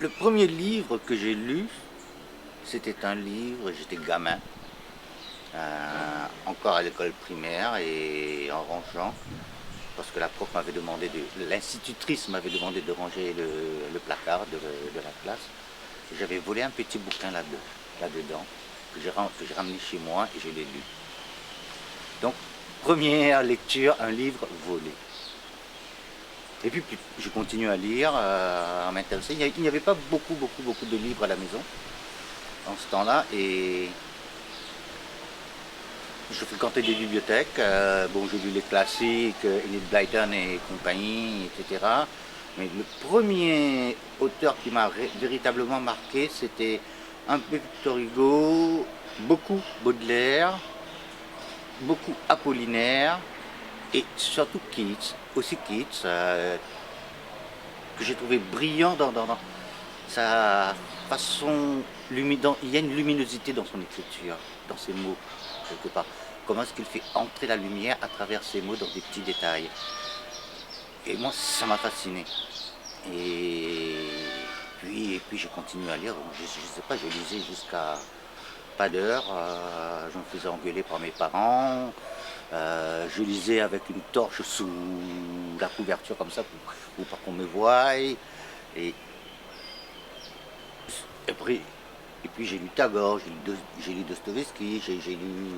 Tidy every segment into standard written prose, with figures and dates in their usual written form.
Le premier livre que j'ai lu, c'était un livre, j'étais gamin, encore à l'école primaire et en rangeant, parce que la prof m'avait demandé l'institutrice m'avait demandé de ranger le placard de la classe. J'avais volé un petit bouquin là-dedans, que j'ai ramené chez moi et je l'ai lu. Donc, première lecture, un livre volé. Et puis je continue à lire, à m'intéresser. Il n'y avait pas beaucoup de livres à la maison en ce temps-là. Et je fréquentais des bibliothèques. Bon, j'ai lu les classiques, Enid Blyton et compagnie, etc. Mais le premier auteur qui m'a véritablement marqué, c'était un peu Victor Hugo, beaucoup Baudelaire, beaucoup Apollinaire et surtout Keats, aussi Keats, que j'ai trouvé brillant dans sa façon, il y a une luminosité dans son écriture, dans ses mots, quelque part. Comment est-ce qu'il fait entrer la lumière à travers ses mots dans des petits détails. Et moi, ça m'a fasciné. Et puis j'ai continué à lire, je sais pas, je lisais jusqu'à pas d'heure, je me faisais engueuler par mes parents, je lisais avec une torche sous la couverture comme ça pour pas qu'on me voie. Et puis j'ai lu Tagore, j'ai lu Dostoïevski, j'ai lu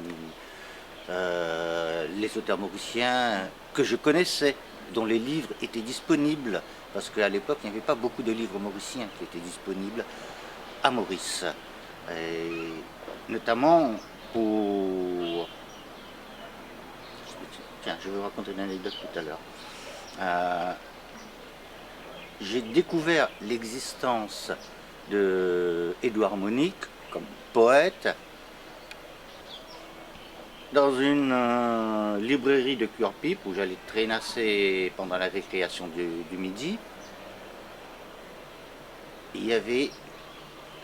les auteurs mauriciens que je connaissais, dont les livres étaient disponibles, parce qu'à l'époque il n'y avait pas beaucoup de livres mauriciens qui étaient disponibles à Maurice. Et notamment pour... Tiens, je vais vous raconter une anecdote tout à l'heure. J'ai découvert l'existence de Édouard Monique comme poète dans une librairie de Curepipe où j'allais traînasser pendant la récréation du midi. Il y avait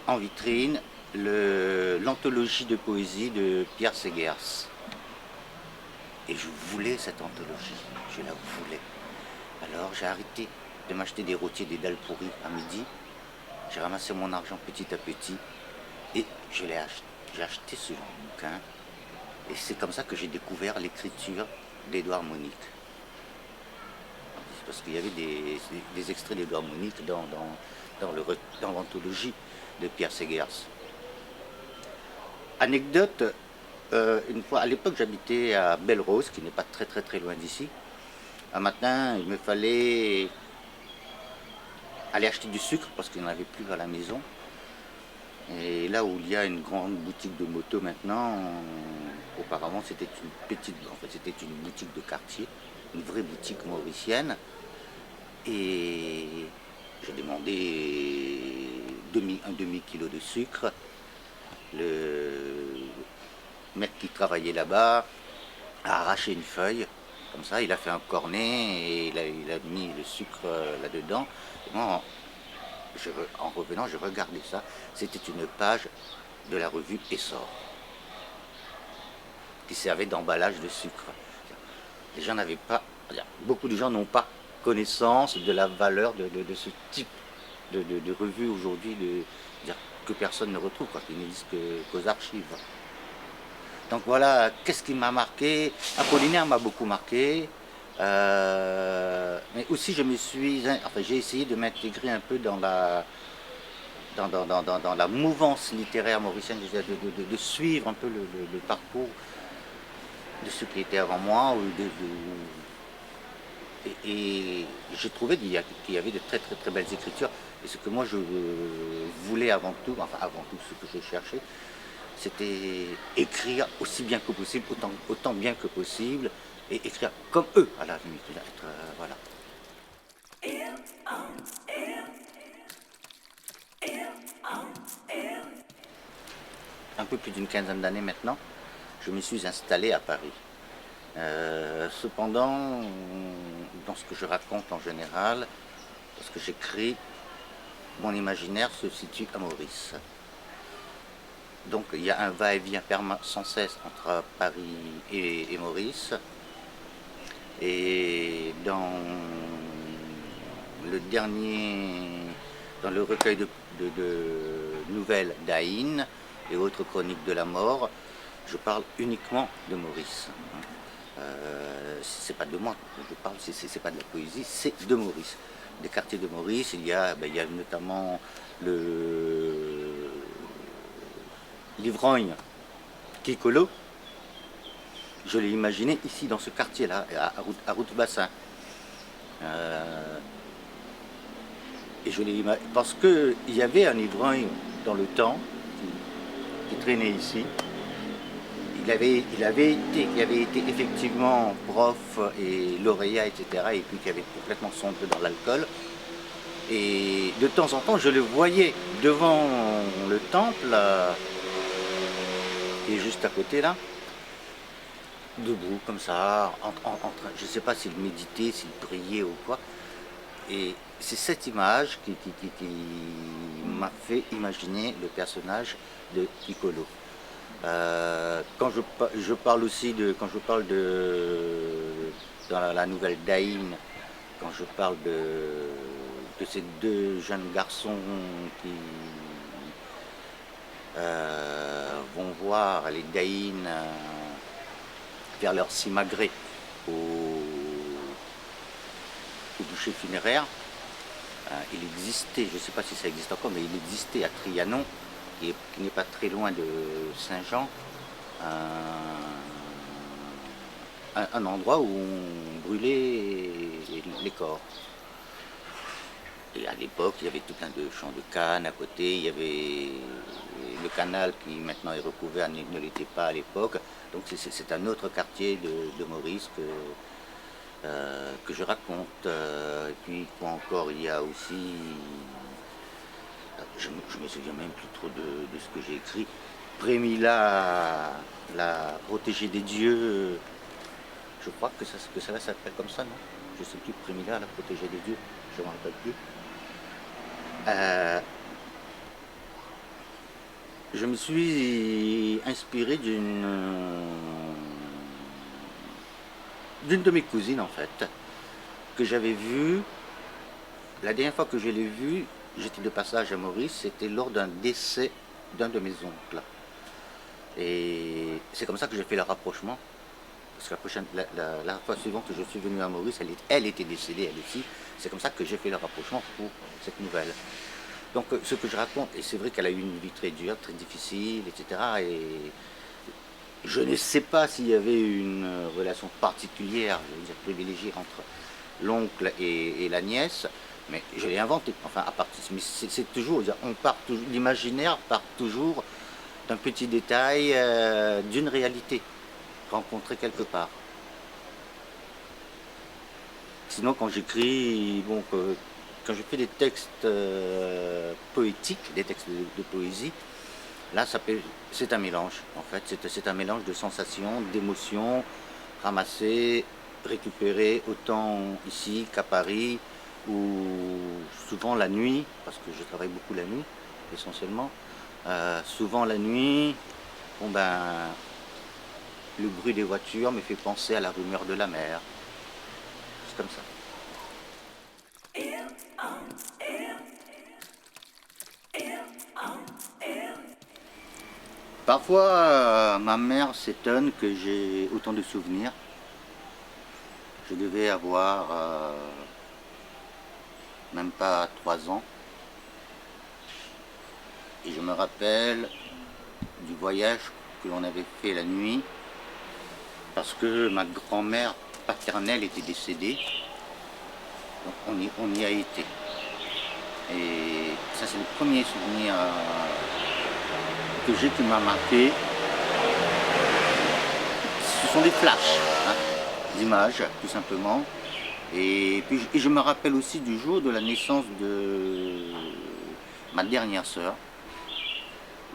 en vitrine l'anthologie de poésie de Pierre Segers. Et je voulais cette anthologie, je la voulais. Alors j'ai arrêté de m'acheter des rôtiers, des dalles pourries à midi. J'ai ramassé mon argent petit à petit et j'ai acheté ce bouquin. Et c'est comme ça que j'ai découvert l'écriture d'Édouard Monique. Parce qu'il y avait des extraits d'Édouard Monique dans l'anthologie de Pierre Segers. Anecdote, une fois, à l'époque j'habitais à Belle-Rose, qui n'est pas très loin d'ici. Un matin, il me fallait aller acheter du sucre parce qu'il n'y en avait plus à la maison. Et là où il y a une grande boutique de moto maintenant, auparavant c'était c'était une boutique de quartier, une vraie boutique mauricienne. Et j'ai demandé un demi-kilo de sucre. Le mec qui travaillait là-bas a arraché une feuille, comme ça, il a fait un cornet et il a mis le sucre là-dedans. Et moi, en revenant, je regardais ça. C'était une page de la revue Essor, qui servait d'emballage de sucre. Les gens n'avaient pas, beaucoup de gens n'ont pas connaissance de la valeur de ce type de revue aujourd'hui, que personne ne retrouve, qui n'existe qu'aux archives. Donc voilà, qu'est-ce qui m'a marqué? Apollinaire m'a beaucoup marqué. Mais aussi j'ai essayé de m'intégrer un peu dans la mouvance littéraire mauricienne, de suivre un peu le parcours de ceux qui étaient avant moi. Et j'ai trouvé qu'il y avait de très belles écritures. Et ce que moi je voulais avant tout ce que je cherchais, c'était écrire aussi bien que possible, autant bien que possible, et écrire comme eux, à la limite. Voilà. Un peu plus d'une quinzaine d'années maintenant, je me suis installé à Paris. Cependant, dans ce que je raconte en général, parce que j'écris, mon imaginaire se situe à Maurice. Donc il y a un va-et-vient sans cesse entre Paris et Maurice. Et dans le dernier dans le recueil de nouvelles d'Aïn et autres chroniques de la mort, je parle uniquement de Maurice. C'est pas de moi que je parle, c'est pas de la poésie, c'est de Maurice. Des quartiers de Maurice, il y a notamment l'ivrogne Kikolo. Je l'ai imaginé ici, dans ce quartier-là, à Route-Bassin. Et je l'ai imaginé parce qu'il y avait un ivrogne dans le temps qui traînait ici. Il avait été effectivement prof et lauréat, etc. Et puis qui avait complètement sombré dans l'alcool. Et de temps en temps, je le voyais devant le temple, qui est juste à côté là, debout comme ça, je ne sais pas s'il méditait, s'il priait ou quoi. Et c'est cette image qui m'a fait imaginer le personnage de Piccolo. Quand je parle aussi quand je parle dans la nouvelle d'Aïn, quand je parle de ces deux jeunes garçons qui vont voir les Daïnes faire leur simagrée au bûcher funéraire. Il existait, je ne sais pas si ça existe encore, mais il existait à Trianon, qui n'est pas très loin de Saint-Jean, un endroit où on brûlait les corps. Et à l'époque, il y avait tout plein de champs de canne à côté, il y avait le canal qui maintenant est recouvert, ne l'était pas à l'époque. Donc c'est un autre quartier de Maurice que je raconte. Et puis quoi encore, il y a aussi, je me souviens même plus trop de ce que j'ai écrit, Prémila, la protégée des dieux, je crois que ça s'appelle comme ça, non? Je ne sais plus, Prémila, la protégée des dieux, je ne me rappelle plus. Je me suis inspiré d'une de mes cousines en fait, que j'avais vue. La dernière fois que je l'ai vue, j'étais de passage à Maurice, c'était lors d'un décès d'un de mes oncles. Et c'est comme ça que j'ai fait le rapprochement. Parce que la fois suivante que je suis venu à Maurice, elle était décédée elle aussi. C'est comme ça que j'ai fait le rapprochement pour cette nouvelle. Donc ce que je raconte, et c'est vrai qu'elle a eu une vie très dure, très difficile, etc. Et je ne sais pas s'il y avait une relation particulière, je veux dire privilégiée entre l'oncle et la nièce, mais je l'ai inventé. Enfin, à partir, mais c'est toujours, l'imaginaire part toujours d'un petit détail, d'une réalité rencontrée quelque part. Sinon, quand j'écris, bon, quand je fais des textes poétiques, des textes de poésie, là, c'est un mélange, en fait. C'est un mélange de sensations, d'émotions, ramassées, récupérées autant ici qu'à Paris, ou souvent la nuit, parce que je travaille beaucoup la nuit, essentiellement. Souvent la nuit, bon ben, le bruit des voitures me fait penser à la rumeur de la mer. C'est comme ça. Parfois, ma mère s'étonne que j'ai autant de souvenirs. Je devais avoir même pas 3 ans. Et je me rappelle du voyage que l'on avait fait la nuit parce que ma grand-mère paternelle était décédée. Donc on y a été. Et ça, c'est le premier souvenir que j'ai qui m'a marqué. Ce sont des flashs, hein, d'images, tout simplement. Et puis je me rappelle aussi du jour de la naissance de ma dernière sœur,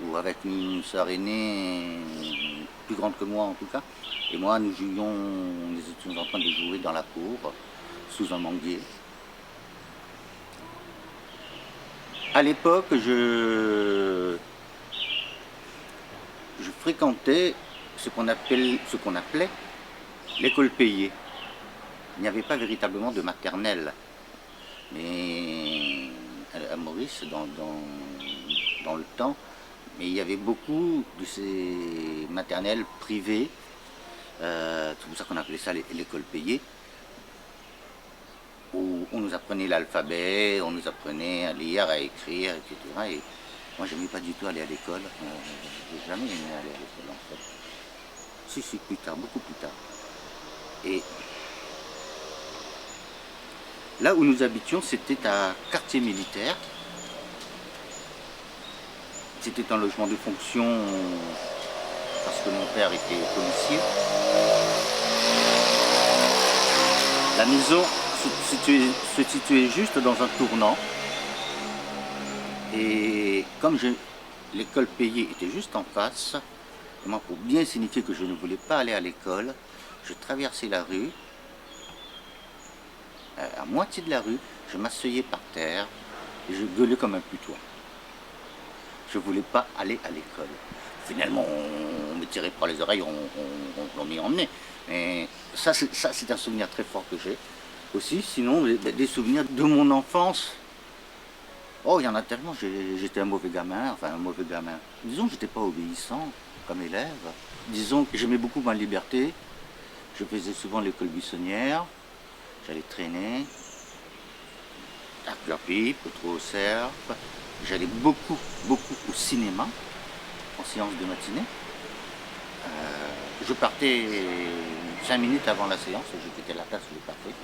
ou avec une sœur aînée, plus grande que moi en tout cas. Et moi, nous étions en train de jouer dans la cour, sous un manguier. À l'époque, je fréquentais ce qu'on appelait l'école payée. Il n'y avait pas véritablement de maternelle. Mais à Maurice, Maurice dans le temps, mais il y avait beaucoup de ces maternelles privées, c'est pour ça qu'on appelait ça l'école payée, où on nous apprenait l'alphabet, on nous apprenait à lire, à écrire, etc. Et moi, j'aimais pas du tout aller à l'école. J'ai jamais aimé aller à l'école, en fait. Si, plus tard, beaucoup plus tard. Et là où nous habitions, c'était un quartier militaire. C'était un logement de fonction parce que mon père était policier. La maison se situait juste dans un tournant. Et comme l'école payée était juste en face, moi, pour bien signifier que je ne voulais pas aller à l'école, je traversais la rue. À moitié de la rue, je m'asseyais par terre et je gueulais comme un putois. Je ne voulais pas aller à l'école. Finalement, on me tirait par les oreilles, on m'y emmenait. Mais ça, c'est un souvenir très fort que j'ai. Aussi, sinon, des souvenirs de mon enfance. Oh, il y en a tellement. J'étais un mauvais gamin, enfin un mauvais gamin. Disons que je n'étais pas obéissant comme élève. Disons que j'aimais beaucoup ma liberté. Je faisais souvent l'école buissonnière. J'allais traîner, à Pierre-Pipe, au trou au cerf. J'allais beaucoup au cinéma, en séance de matinée. Je partais 5 minutes avant la séance, je quittais la place où je partais.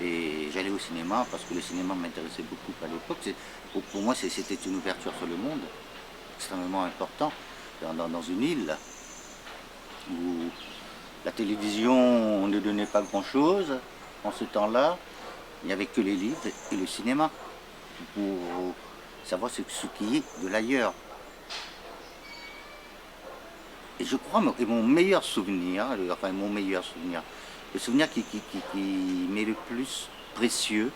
Et j'allais au cinéma parce que le cinéma m'intéressait beaucoup à l'époque. Pour moi, c'était une ouverture sur le monde, extrêmement important, dans une île où la télévision ne donnait pas grand-chose. En ce temps-là, il n'y avait que les livres et le cinéma pour savoir ce qui est de l'ailleurs. Et je crois que mon meilleur souvenir, le souvenir qui m'est le plus précieux,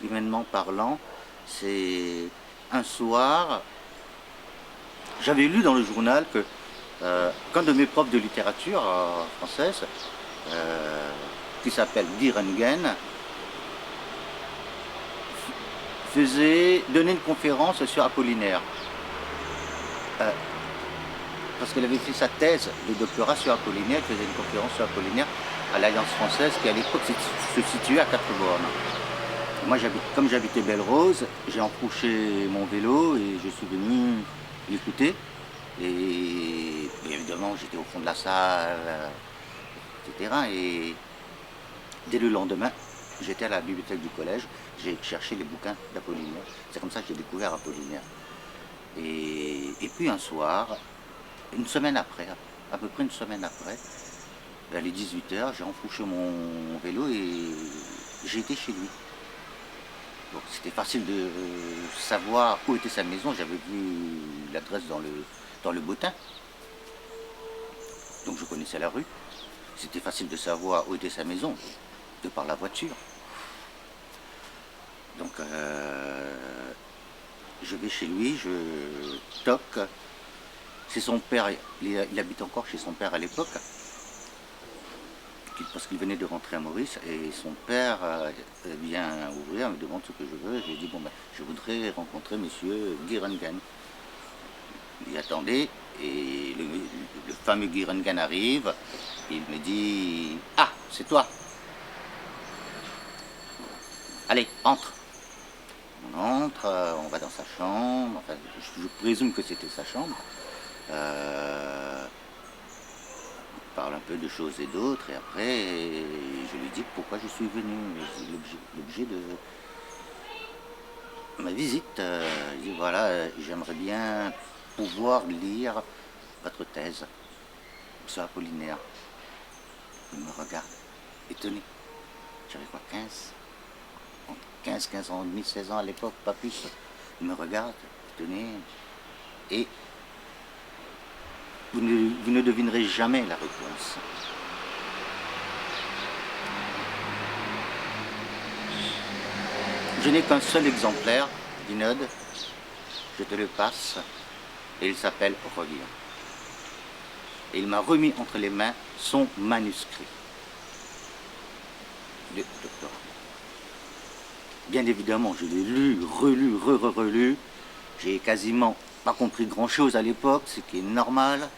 humainement parlant, c'est un soir, j'avais lu dans le journal que qu'un de mes profs de littérature française, qui s'appelle Guy Röntgen, donnait une conférence sur Apollinaire. Parce qu'elle avait fait sa thèse de doctorat sur Apollinaire, elle faisait une conférence sur Apollinaire à l'Alliance française qui à l'époque se situait à 4 bornes. Moi, comme j'habitais Belle-Rose, j'ai encrouché mon vélo et je suis venu l'écouter. Et évidemment, j'étais au fond de la salle, etc. Et dès le lendemain, j'étais à la bibliothèque du collège, j'ai cherché les bouquins d'Apollinaire. C'est comme ça que j'ai découvert Apollinaire. Et puis un soir, une semaine après, à peu près une semaine après, vers les 18h, j'ai enfourché mon vélo et j'ai été chez lui. Bon, c'était facile de savoir où était sa maison, j'avais vu l'adresse dans le bottin. Donc je connaissais la rue. C'était facile de savoir où était sa maison, de par la voiture. Donc je vais chez lui, je toque. C'est son père, il habite encore chez son père à l'époque, parce qu'il venait de rentrer à Maurice, et son père vient ouvrir, me demande ce que je veux. J'ai dit, bon ben, je voudrais rencontrer monsieur Guy Röntgen. Il attendait, et le fameux Guy Röntgen arrive, et il me dit, ah, c'est toi. Allez, entre. On entre, on va dans sa chambre, enfin, je présume que c'était sa chambre. On parle un peu de choses et d'autres, et après je lui dis pourquoi je suis venu, l'objet de ma visite. Je dis voilà, j'aimerais bien pouvoir lire votre thèse sur Apollinaire. Il me regarde, étonné. J'avais quoi, 15 ans et demi, 16 ans à l'époque, pas plus. Il me regarde, étonné, et vous ne devinerez jamais la réponse. Je n'ai qu'un seul exemplaire d'Inode, je te le passe, et il s'appelle Relire. Et il m'a remis entre les mains son manuscrit de doctorat. Bien évidemment, je l'ai lu, relu, relu. J'ai quasiment pas compris grand-chose à l'époque, ce qui est normal.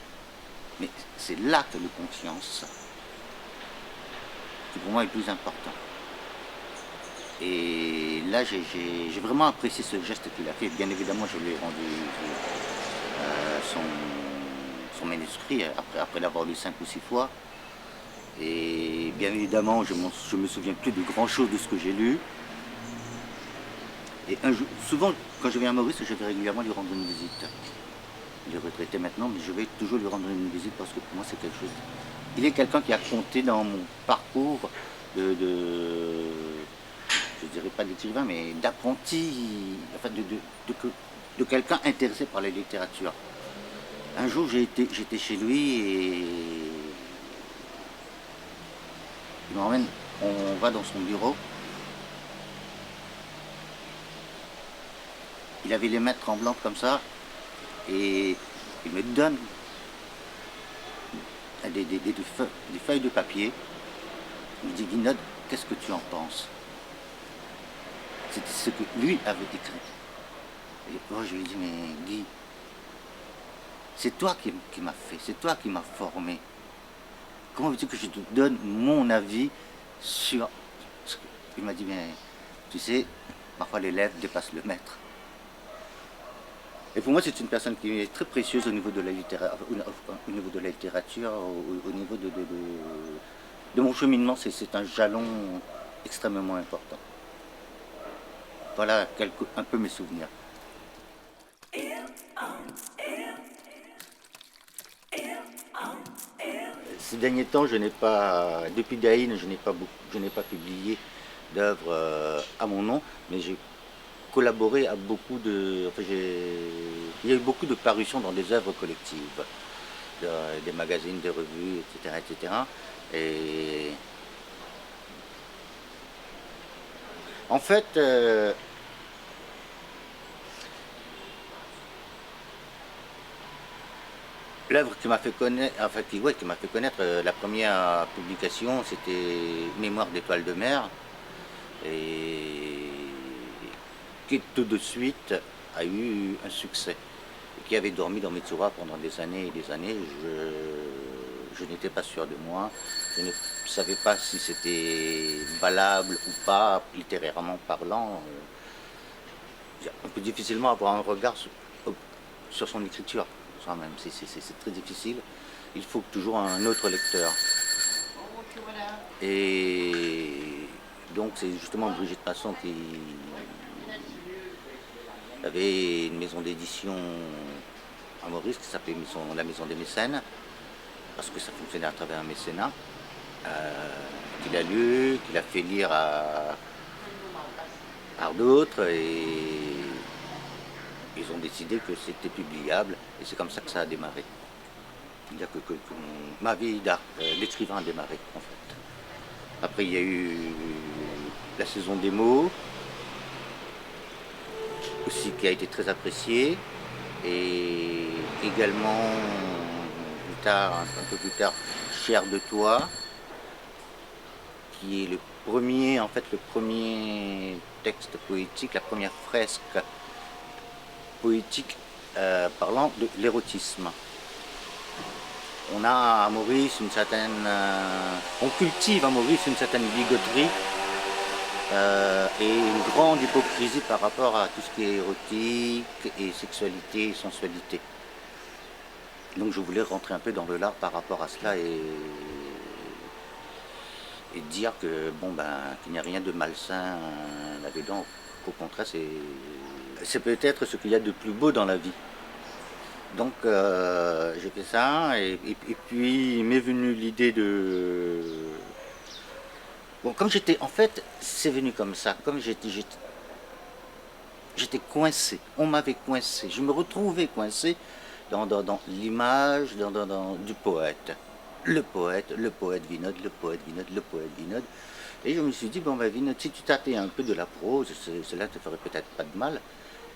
Mais c'est l'acte de conscience qui pour moi est le plus important. Et là, j'ai vraiment apprécié ce geste qu'il a fait. Bien évidemment, je lui ai rendu son manuscrit après l'avoir lu 5 ou 6 fois. Et bien évidemment, je me souviens plus de grand chose de ce que j'ai lu. Et souvent, quand je viens à Maurice, je vais régulièrement lui rendre une visite. Il est retraité maintenant, mais je vais toujours lui rendre une visite parce que pour moi, c'est quelque chose. Il est quelqu'un qui a compté dans mon parcours je dirais pas d'écrivain, mais d'apprenti, enfin de quelqu'un intéressé par la littérature. Un jour, j'étais chez lui et il m'emmène, on va dans son bureau. Il avait les mains tremblantes comme ça et il me donne des feuilles de papier. Il me dit, Vinod, qu'est-ce que tu en penses? C'était ce que lui avait écrit. Et moi, je lui ai dit, mais Guy, c'est toi qui m'as fait, c'est toi qui m'as formé. Comment veux-tu que je te donne mon avis sur ce que... Il m'a dit, mais tu sais, parfois l'élève dépasse le maître. Et pour moi, c'est une personne qui est très précieuse au niveau de la littérature, au niveau de la littérature, au niveau de mon cheminement. C'est un jalon extrêmement important. Voilà un peu mes souvenirs. Ces derniers temps, je n'ai pas, depuis Daïn, je n'ai pas publié d'œuvres à mon nom, mais j'ai collaboré à beaucoup de, enfin, il y a eu beaucoup de parutions dans des œuvres collectives, des magazines, des revues, etc., etc. Et en fait, l'œuvre qui m'a fait connaître, enfin qui m'a fait connaître, la première publication, c'était Mémoire d'étoiles de mer, et qui tout de suite a eu un succès, et qui avait dormi dans mes tiroirs pendant des années et des années. Je n'étais pas sûr de moi, je ne savais pas si c'était valable ou pas, littérairement parlant. On peut difficilement avoir un regard sur son écriture soi-même, c'est très difficile. Il faut toujours un autre lecteur. Et donc c'est justement Brigitte Masson qui avait une maison d'édition à Maurice qui s'appelait la Maison des Mécènes, parce que ça fonctionnait à travers un mécénat, qu'il a lu, qu'il a fait lire par d'autres, et ils ont décidé que c'était publiable, et c'est comme ça que ça a démarré. C'est-à-dire que ma vie d'écrivain a démarré, en fait. Après, il y a eu la saison des mots, aussi, qui a été très appréciée, et également, plus tard, un peu plus tard, Cher de toi, qui est le premier texte poétique, la première fresque poétique parlant de l'érotisme. On a à Maurice une certaine... on cultive à Maurice une certaine bigoterie et une grande hypocrisie par rapport à tout ce qui est érotique et sexualité et sensualité. Donc je voulais rentrer un peu dans le lard par rapport à cela et dire que qu'il n'y a rien de malsain là-dedans. Qu'au contraire, c'est peut-être ce qu'il y a de plus beau dans la vie. Donc j'ai fait ça et puis il m'est venu l'idée de... Bon, comme j'étais... En fait, c'est venu comme ça. Comme j'étais coincé. On m'avait coincé. Je me retrouvais coincé dans l'image du poète. Le poète Vinod, le poète Vinod, le poète Vinod. Et je me suis dit, Vinod, si tu tâtais un peu de la prose, cela te ferait peut-être pas de mal.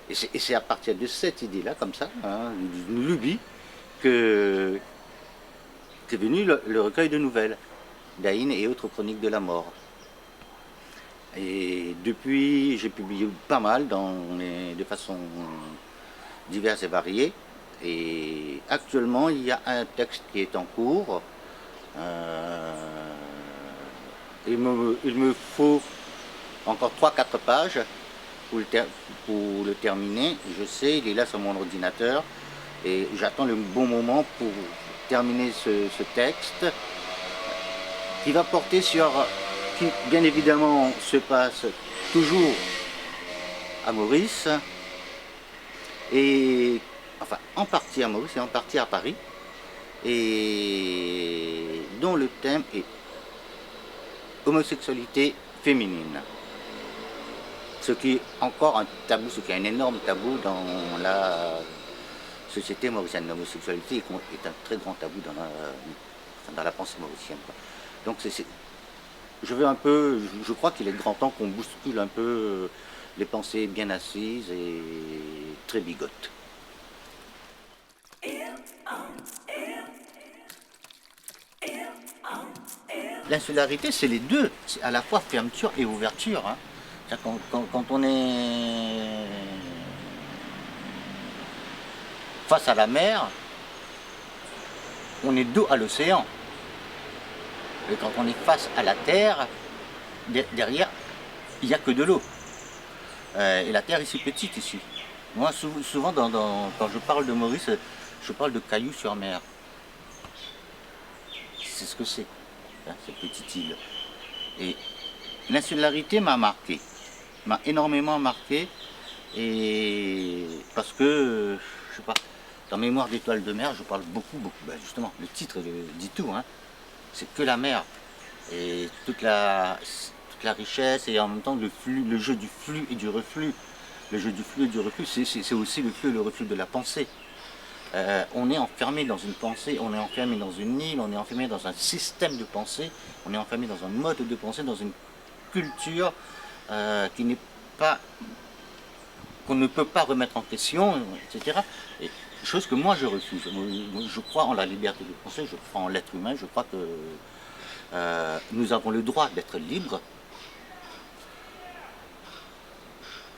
Et c'est à partir de cette idée-là, comme ça, une lubie, qu'est venu le recueil de nouvelles, Daïn et autres chroniques de la mort. Et depuis, j'ai publié pas mal de façon diverses et variées. Et actuellement, il y a un texte qui est en cours. Euh, il me faut encore 3 4 pages pour le terminer. Je sais, il est là sur mon ordinateur et j'attends le bon moment pour terminer ce texte qui va porter sur, qui bien évidemment se passe toujours à Maurice, et enfin en partie à Maurice et en partie à Paris, et dont le thème est homosexualité féminine. Ce qui est encore un tabou, ce qui est un énorme tabou dans la société mauricienne. L'homosexualité est un très grand tabou dans la pensée mauricienne. Donc je veux un peu, je crois qu'il est grand temps qu'on bouscule un peu les pensées bien assises et très bigotes. L'insularité, c'est les deux, c'est à la fois fermeture et ouverture. Hein. Quand on est face à la mer, on est dos à l'océan. Et quand on est face à la terre, derrière, il n'y a que de l'eau. Et la terre est si petite ici. Moi, souvent, quand je parle de Maurice, je parle de cailloux sur mer. C'est ce que c'est, hein, cette petite île. Et l'insularité m'a marqué, m'a énormément marqué, et parce que, je sais pas, dans Mémoire d'étoiles de mer, je parle beaucoup, ben justement, le titre dit tout, hein, c'est que la mer, et toute la richesse, et en même temps le jeu du flux et du reflux. Le jeu du flux et du reflux, c'est aussi le flux et le reflux de la pensée. On est enfermé dans une pensée, on est enfermé dans une île, on est enfermé dans un système de pensée, on est enfermé dans un mode de pensée, dans une culture qui n'est pas, qu'on ne peut pas remettre en question, etc. Et, chose que moi je refuse. Je crois en la liberté de penser, je crois en l'être humain, je crois que nous avons le droit d'être libres.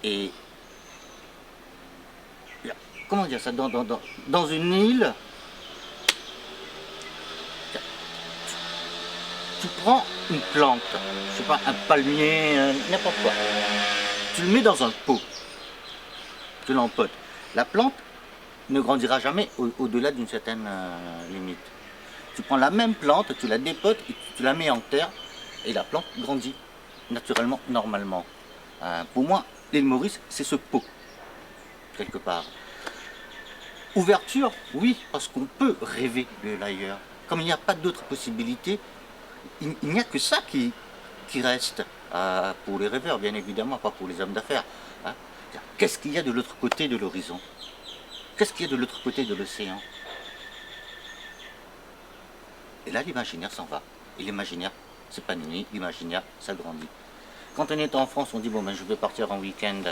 Et comment dire ça, dans une île, tu prends une plante, je sais pas, un palmier, n'importe quoi, tu le mets dans un pot, tu l'empotes. La plante ne grandira jamais au-delà d'une certaine limite. Tu prends la même plante, tu la dépotes, et tu la mets en terre, et la plante grandit naturellement, normalement. Pour moi, l'île Maurice, c'est ce pot, quelque part. Ouverture, oui, parce qu'on peut rêver de l'ailleurs. Comme il n'y a pas d'autres possibilités, il n'y a que ça qui reste pour les rêveurs, bien évidemment, pas pour les hommes d'affaires. Hein. Qu'est-ce qu'il y a de l'autre côté de l'horizon? Qu'est-ce qu'il y a de l'autre côté de l'océan? Et là, l'imaginaire s'en va. Et l'imaginaire s'épanouit, l'imaginaire s'agrandit. Quand on est en France, on dit, bon, ben, je vais partir en week-end.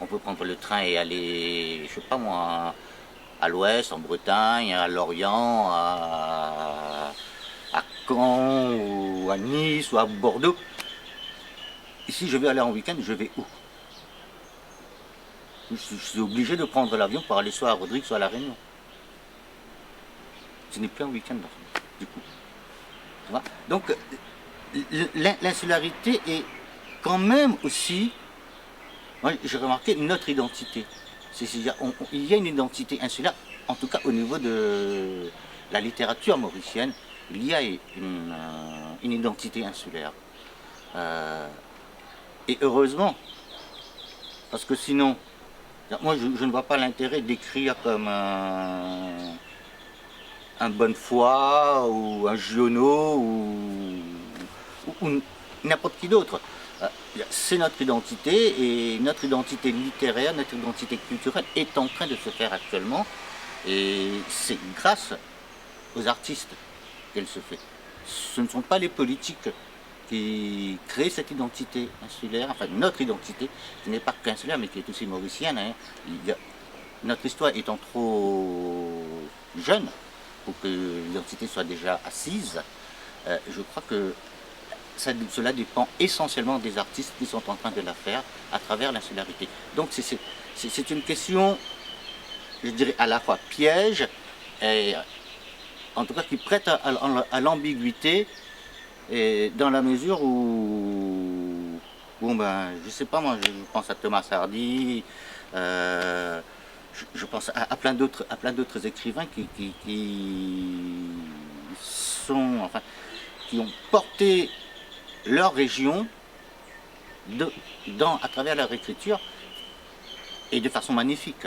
On peut prendre le train et aller, je sais pas moi, à l'ouest, en Bretagne, à Lorient, à Caen, ou à Nice, ou à Bordeaux. Ici, je vais aller en week-end, je vais où? Je suis obligé de prendre l'avion pour aller soit à Rodrigue, soit à La Réunion. Ce n'est plus un week-end, du coup. Tu vois? Donc, l'insularité est quand même aussi, moi, j'ai remarqué, notre identité. Il y a une identité insulaire, en tout cas au niveau de la littérature mauricienne, il y a une identité insulaire. Et heureusement, parce que sinon, moi je ne vois pas l'intérêt d'écrire comme un Bonnefoy ou un Giono ou n'importe qui d'autre. C'est notre identité, et notre identité littéraire, notre identité culturelle est en train de se faire actuellement, et c'est grâce aux artistes qu'elle se fait. Ce ne sont pas les politiques qui créent cette identité insulaire, enfin notre identité, qui n'est pas qu'insulaire mais qui est aussi mauricienne. Hein. Notre histoire étant trop jeune pour que l'identité soit déjà assise, je crois que cela dépend essentiellement des artistes qui sont en train de la faire à travers l'insularité. Donc c'est une question, je dirais, à la fois piège et en tout cas qui prête à l'ambiguïté, et dans la mesure où, bon ben, je sais pas, moi, je pense à Thomas Hardy, je pense à plein d'autres écrivains qui sont, enfin, qui ont porté leur région à travers leur écriture et de façon magnifique.